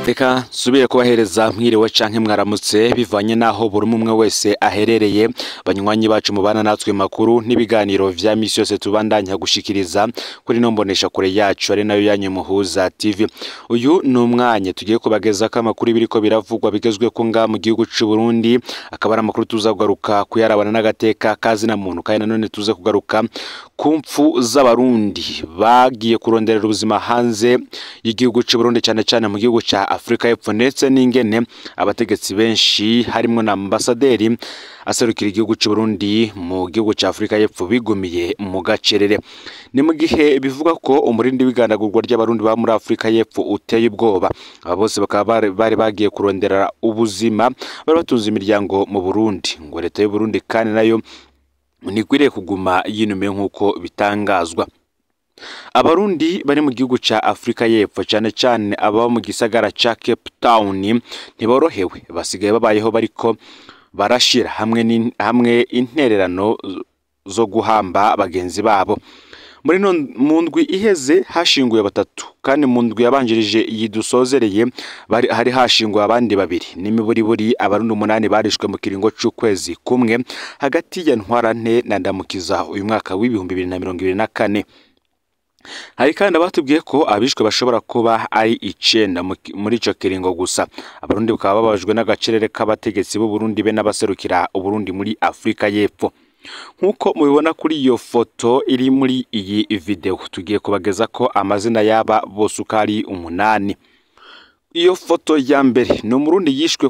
Reka subire kubahereza mwiriwe canke mwaramutse bivanye naho buri umwe wese aherereye banywanyi bacu mubana natwe makuru n'ibiganiro vya misi yose tubandanya gushikiriza kuri nombonesha kure yacu ari nayo yanyu Muhuza TV. Uyu numwanya tugiye kubageza ko amakuru biriko biravugwa bigezwe ko nga mu gihugu c'u Burundi, akaba ari amakuru tuzagaruka kuyarabana n'agateka kazi na muntu, kandi nanone tuze kugaruka ku mpfu z'abarundi bagiye kuronderera ubuzima hanze y'igihugu c'u Burundi, cyane cyane mu gihugu ca Afrika y'Epfo, ndetse n'ingene abategetsi benshi harimo na ambasaderi aserukira igihugu c'u Burundi mu gihugu ca Afrika y'Epfo bigumiye mu gacerere. Ni mu gihe bivuga ko umurindi w'igandagurwa ry'abarundi ba muri Afrika y'Epfo uteye ubwoba. Aba bose bakaba bari bagiye kuronderera ubuzima, bari batunze imiryango mu Burundi, ngo leta y'u Burundi kandi nayo ntikwiriye kuguma yinumiye nk'uko bitangazwa. Abarundi bari mu gihugu ca Afrika y'Epfo, cyane cyane aba mu gisagara ca Cape Town, ntiborohewe, basigaye babayeho bariko barashira hamwe intererano zo guhamba bagenzi babo. Muri mu ndwi iheze hashinguye batatu, kandi mu ndwi yabanjirije yidusozereye hari hashinguye abandi babiri. N'imiburiburi abarundi 8 barishwe mu kiringo c'ukwezi kumwe hagati ya Ntwarante na Ndamukiza uyu mwaka w'2024. Hari kandi abatubwiye ko abishwe bashobora kuba ari 9 muri ico kiringo gusa. Abarundi bakaba babajwe n'agacerere k'abategetsi b'u Burundi be n'abaserukira Uburundi muri Afrika y'Epfo. Nkuko mubibona kuri iyo foto iri muri iyi video, tugiye kubageza ko amazina yaba bose ukari 8. Iyo foto ya mbere ni umurundi yishwe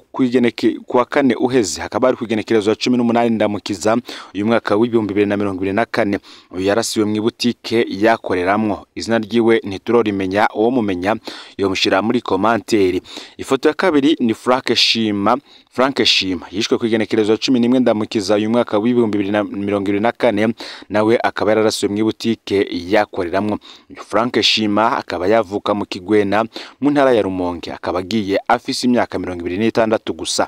kwa kane uheze, hakaba ari kwigenekerezo ya 18 Ndamukiza uyu mwaka w'2024. Uyu yarasiwe mu butike yakoreramwo, izina ryiwe ntiturorimenya, uwo mumenya yo mushira muri commentaire. Ifoto ya kabiri ni Frank Shima yishwe kwigenekerezo ya 11 Ndamukiza uyu mwaka w'2024, nawe akaba yararasiwe mu butike yakoreramwo. Frank Shima akaba yavuka mu Kigwena mu ntara ya Rumonge, akaba agiye afise imyaka 26 gusa.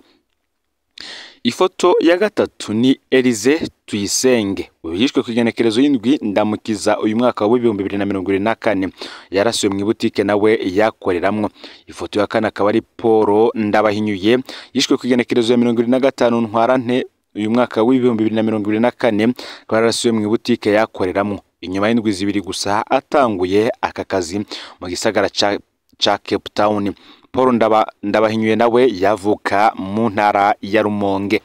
Ifoto ya gatatu ni Elize Tuyisenge, yishwe kwigenekerezo y'indwi Ndamukiza uyu mwaka w'2024, yarasiwe mu butike nawe yakoreramwo. Ifoto ya kane akaba ari Paul Ndabahinyuye, yishwe kwigenekerezo ya 25 Ntwarante uyu mwaka w'2024, akaba yarasiwe mu butike yakoreramwo. Inyuma y'indwi zibiri gusa atanguye aka kazi mu gisagara ca Cape Town. Paul Ndabahinyuye nawe yavuka mu ntara ya Rumonge.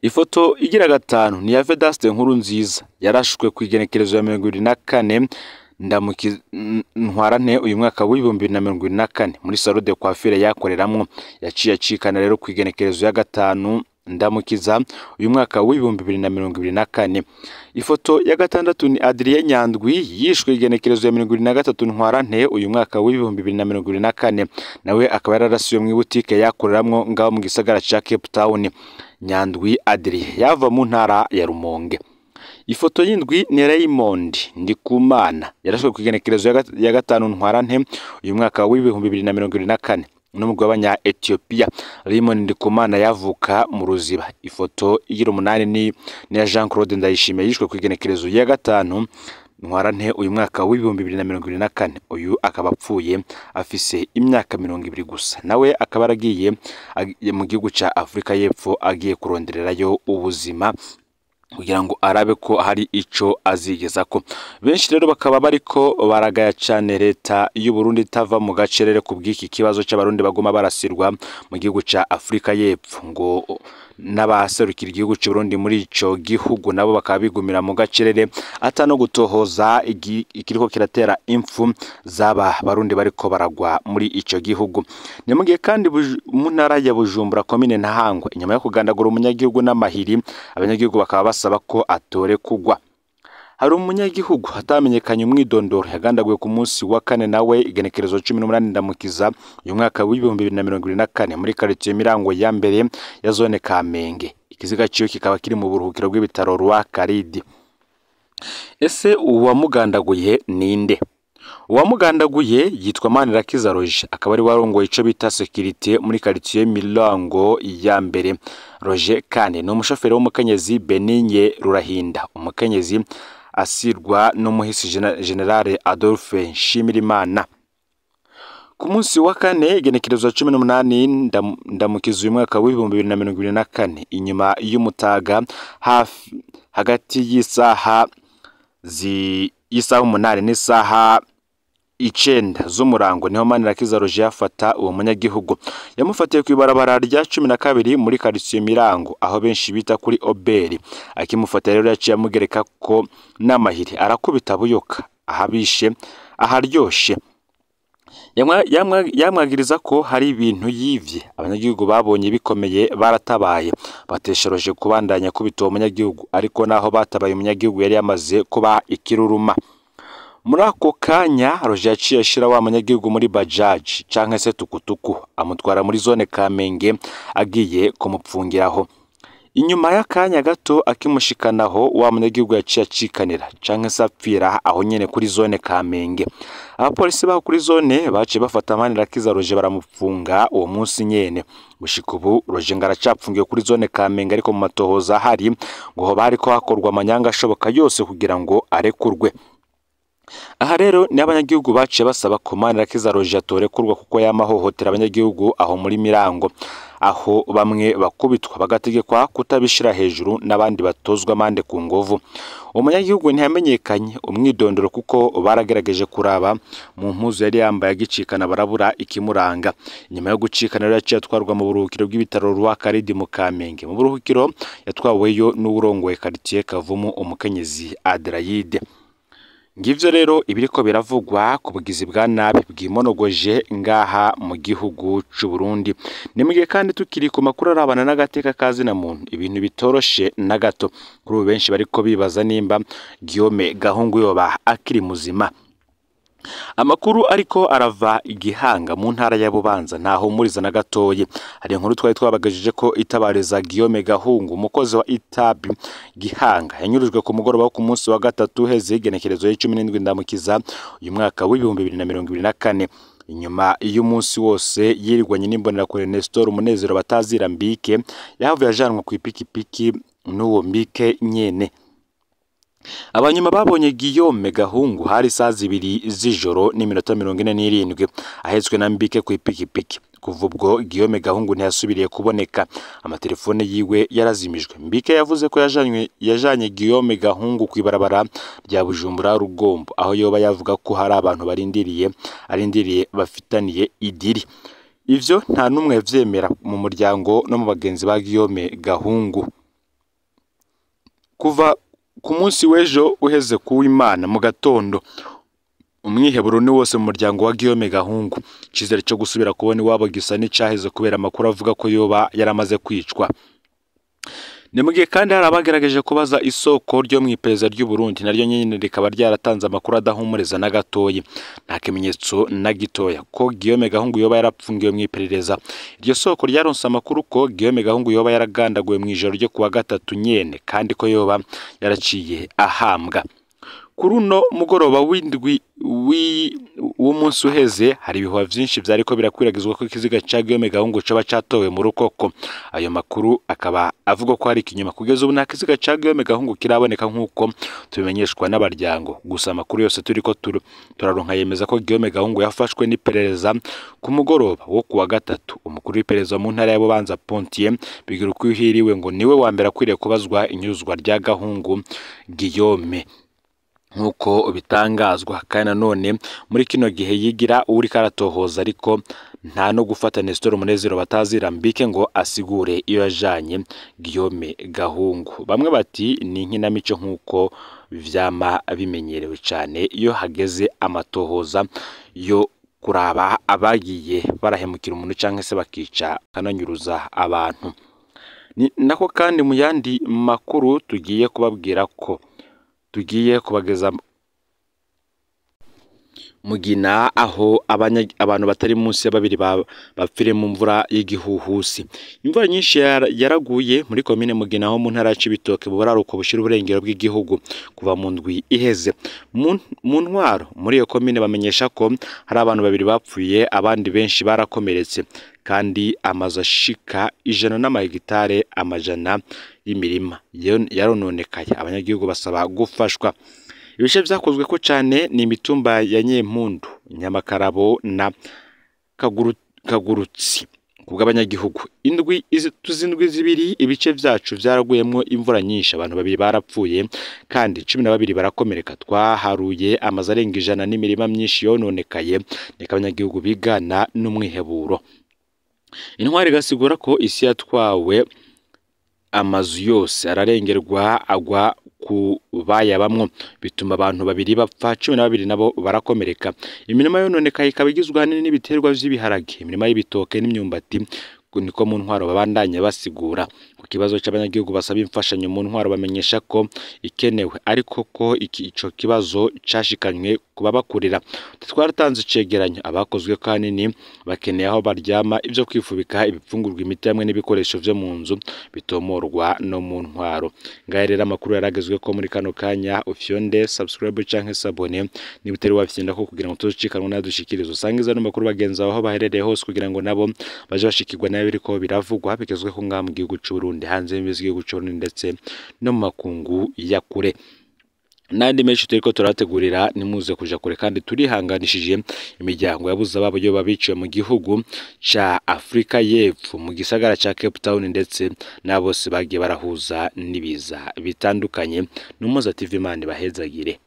Ifoto igira gatanu ni ya Vedaste Nkurunziza, yarashwe kwigenekerezo ya 24 Ndamukiza Ntwarante uyu mwaka w'2024 muri salon de coiffure yakoreramwo. Yaciye acikana rero kwigenekerezo ya gatanu Ndamukiza uyu mwaka w'2024. Ifoto ya gatandatu ni Adrien Nyandwi, yishwe igenekerezo ya 23 Ntwarante uyu mwaka w'2024, nawe akaba yararasiwe mu butike yakoreramwo ngaho mu gisagara ca Cape Town. Nyandwi Adrien yava mu ntara ya Rumonge. Ifoto y'indwi ni Raymond Ndikumana, yarashwe kwigenekerezo ya gatanu Ntwarante uyu mwaka w'2024 n'umugwi w'abanya Ethiopia. Raymond Ndikumana yavuka mu Ruziba. Ifoto igira 8 ni ya Jean Claude Ndayishimiye, yishwe kwigenekerezo ya gatanu Ntwarante uyu mwaka w'2024. Uyu akaba apfuye afise imyaka 20 gusa, nawe akaba aragiye mu gihugu ca Afrika y'Epfo agiye kurondererayo ubuzima kugira ngo arabe ko hari ico azigezako. Benshi rero bakaba bariko baragaya cyane leta y'u Burundi tava mu gacerere ku bw'iki kibazo c'abarundi bagoma barasirwa mu gihugu ca Afrika y'Epfo, ngo n'abaserukira igihugu c'u Burundi muri ico gihugu nabo bakaba bigumira mu gacerere atano gutohoza ikiriko kiratera impfu zaba barundi bariko baragwa muri ico gihugu. Ni mu gihe kandi mu ntara ya Bujumbura komine Ntahangwa, inyuma yo kugandagura umunyagihugu n'amahiri, abanyagihugu bakaba basaba ko atore kugwa. Hari umunyagihugu atamenyekanye umwidondoro yagandaguye ku munsi wa kane, nawe igenekerezo 18 Ndamukiza uyu mwaka w'2024 muri quartier Mirango ya mbere ya zone Kamenge. Ikiziga ciyo kikaba kiri mu buruhukiro bw'ibitaro rwa Karidi. Ese uwamugandaguye ninde? Uwamugandaguye yitwa Manirakiza Roger, akaba ari warongoye ico bita security muri quartier Mirango ya mbere. Roger kandi ni umushoferi w'umukenyezi Beninye Rurahinda, umukenyezi asirwa n'umuhisi General Adolphe Nshimirimana. ku munsi wa kane igenekerezo 18 ndamukiza uyu mwaka w'ibihumbi 2024 inyuma y'umutaga hafi hagati y'isaha 8 n'isaha 9 z'umurango niho Manirakiza Roger yafata uwo munyagihugu yamufatiye ku ibarabara rya 12 muri quartier Mirango aho benshi bita kuri Oberi akimufata rero yaciye amugereka ko n'amahiri arakubita buyoka ahabishe aharyoshe yamwagiriza ko hari ibintu yivye abanyagihugu babonye bikomeye baratabaye batesheroje kubandanya kubita uwo munyagihugu ariko naho batabaye umunyagihugu yari yamaze kuba ikiruruma. Muri ako kanya Roger yaciye ashira wa munyagihugu muri bajaji canke se tukutuku amutwara muri zone Kamenge agiye kumupfungiraho. Inyuma y'akanya gato akimushikanaho wa munyagihugu yaciye acikanira canke se apfira aho nyene kuri zone Kamenge. Abapolisi baho kuri zone baciye bafata Manirakiza Roger baramupfunga uwo munsi nyene. Gushika ubu Roger ngaracapfungiye kuri zone Kamenge ariko mu matohoza hari ngo ho bariko hakorwa amanyanga ashoboka yose kugira ngo arekurwe. Aha rero ni abanyagihugu baciye basaba ko Manirakiza Roger atorekurwa kuko yamahohotera abanyagihugu aho muri Mirango aho bamwe bakubitwa bagategekwa kutabishira hejuru n'abandi batozwa amande ku ngovu. Umunyagihugu ntiyamenyekanye umwidondoro kuko baragerageje kuraba mu mpuzu yari yambaye agicikana barabura ikimuranga. Nyuma yo gucikana rero yaciye atwarwa mu buruhukiro bw'ibitaro rwa Karidi mu Kamenge. Mu buruhukiro yatwaweyo n'uburongoye quartier Kavumu umukenyezi Adelaide. Ngivyo rero ibiriko biravugwa ku bugizi bwa nabi bwimonogoje ngaha mu gihugu c'u Burundi. Nimwe kandi tukiri ku makuru arabana n'agateka kazi na muntu ibintu bitoroshe na gato kuri benshi bariko bibaza nimba Guillaume Gahungu yoba akiri muzima. Amakuru ariko arava igihanga mu ntara ya Bubanza ntaho muriza na gatoye. Hari inkuru twari twabagajije ko itabariza Guillaume Gahungu umukozi wa Itabi Gihanga yanyurujwe ku mugoroba wo ku munsi wa gatatu heze igenekerezo y'17 ndamukiza uyu mwaka w'ibihumbi 2024. Inyuma y'umunsi wose yirirwanye n'imbonera kure Nestor Umunezero batazira Mbike yahavuye ajanwa ku ipikipiki n'uwo Mbike nyene. Abanyuma babonye Guillaume Gahungu hari saa 2 z'ijoro n'iminota 47 ahetswe na Mbike ku ipikipiki. Kuva ubwo Guillaume Gahungu ntiyasubiriye kuboneka, amatelefone yiwe yarazimijwe. Mbike yavuze ko yajanye Guillaume Gahungu ku ibarabara rya Bujumbura Rugombo aho yoba yavuga ko hari abantu arindiriye bafitaniye idiri. Ivyo nta numwe yavyemera mu muryango no mu bagenzi ba Guillaume Gahungu. Kuva ku munsi w'ejo uheze kuw'Imana mu gatondo umwiheburo ni wose mu muryango wa Guillaume Gahungu. Cizere cyo gusubira kubona iwabo gisa n'icaheze kubera amakuru avuga ko yoba yaramaze kwicwa. Nemugiye kandi hari abagerageje kubaza isoko ryo mwipereza ry'u Burundi naryo nyene rikaba ryaratanze amakuru adahumuriza na gatoyi. Nta kimenyetso na gitoya ko Guillaume Gahungu yoba yarapfungiwe mwiperereza. Iryo soko ryaronse amakuru ko Guillaume Gahungu yoba yaragandaguwe mwijoro ryo kuwa gatatu nyene kandi ko yoba yaraciye ahambwa. Kuruno mugoroba w'indwi w'umunsi uheze hari ibihuha vyinshi vyariko birakwiragizwa ko ikiziga ca Guillaume Gahungu coba catowe mu Rukoko. Ayo makuru akaba avuga ko hari ikinyuma kugeza ubu nta kiziga ca Guillaume Gahungu kiraboneka nk'uko tubimenyeshwa n'abaryango. Gusa amakuru yose turiko turaronka yemeza ko Guillaume Gahungu yafashwe n'iperereza ku mugoroba wo kuwa gatatu. Umukuru w'iperereza mu ntara ya Bubanza Pontier bigira uko uhiriwe ngo niwe wa mbere akwiriye kubazwa inyuruzwa rya Gahungu Guillaume nkuko bitangazwa. Kandi nanone muri kino gihe yigira uri karatohoza ariko nta no gufata Nestor Umunezero batazira Mbike ngo asigure iyo yajanye Guillaume Gahungu. Bamwe bati ni inkinamico nkuko vyama bimenyerewe cyane iyo hageze amatohoza yo kuraba abagiye barahemukira umuntu canke se bakica kananyuruza abantu. Ni nako kandi mu yandi makuru tugiye kubabwira ko tugiye kubageza Mugina aho abantu batari munsi ya babiri bapfire mu mvura y'igihuhusi. Imvura nyinshi yaraguye muri komine Mugina aho mu ntara ya Cibitoke buraruko bushira uburengero bw'igihugu kuva mu ndwi iheze. Mu ntwaro muri iyo komine bamenyesha ko hari abantu babiri bapfuye abandi benshi barakomeretse kandi amazu ashika 100 n'amahegitare amajana y'imirima yarononekaye. Abanyagihugu basaba gufashwa. Ibishe vyakozwe ko cyane ni imitumba ya Nyempundu, Nyamakarabo na kagurutsi kubw'abanyagihugu. Tuzindwi zibiri ibice vyacu vyaraguyemwo imvura nyinshi, abantu 2 barapfuye kandi 12 barakomereka. Twaharuye amazu arenga 100 n'imirima myinshi yononekaye, neka abanyagihugu bigana n'umwiheburo. Intwari gasigura ko isi yatwawe, amazu yose ararengerwa agwa ku bayabamwo, bituma abantu 2 bapfa, 12 nabo barakomereka. Imirima yononekaye ikaba igizwe ahanini n'ibiterwa vy'ibiharage, imirima y'ibitoke n'imyumbati, niko mu ntwaro babandanya basigura. Ku kibazo c'abanyagihugu basaba imfashanyo mu ntwaro bamenyesha ko ikenewe, ariko ko ico kibazo cashikanywe kubabakurira. Twaratanze icegeranyo, abakozwe kanini bakeneye aho baryama, ivyo kwifubika, ibipfungurwa, imiti hamwe n'ibikoresho vyo mu nzu bitomorwa no mu ntwaro. Ngahe rero amakuru yaragezwe ko muri kano kanya. Ufyonde subscribe canke sabone ni buteri wafyenda ko kugira ngo tuzicikanwe nadushikirizo, usangiza no makuru bagenza aho baherereye hose kugira ngo nabo baje bashikirwa nayo biriko biravugwa bigezwe ko ngaha mu gihugu c'u Burundi, hanze y'imbizi y'u Burundi ndetse no mu makungu ya kure. Nandi menshi turiko turategurira, nimuze kuja kure kandi turihanganishije imiryango yabuze ababo yo babiciwe mu gihugu ca Afrika y'Epfo mu gisagara ca Cape Town, ndetse na bose bagiye barahuza nibiza bitandukanye. Numuza TV Imana bahezagire.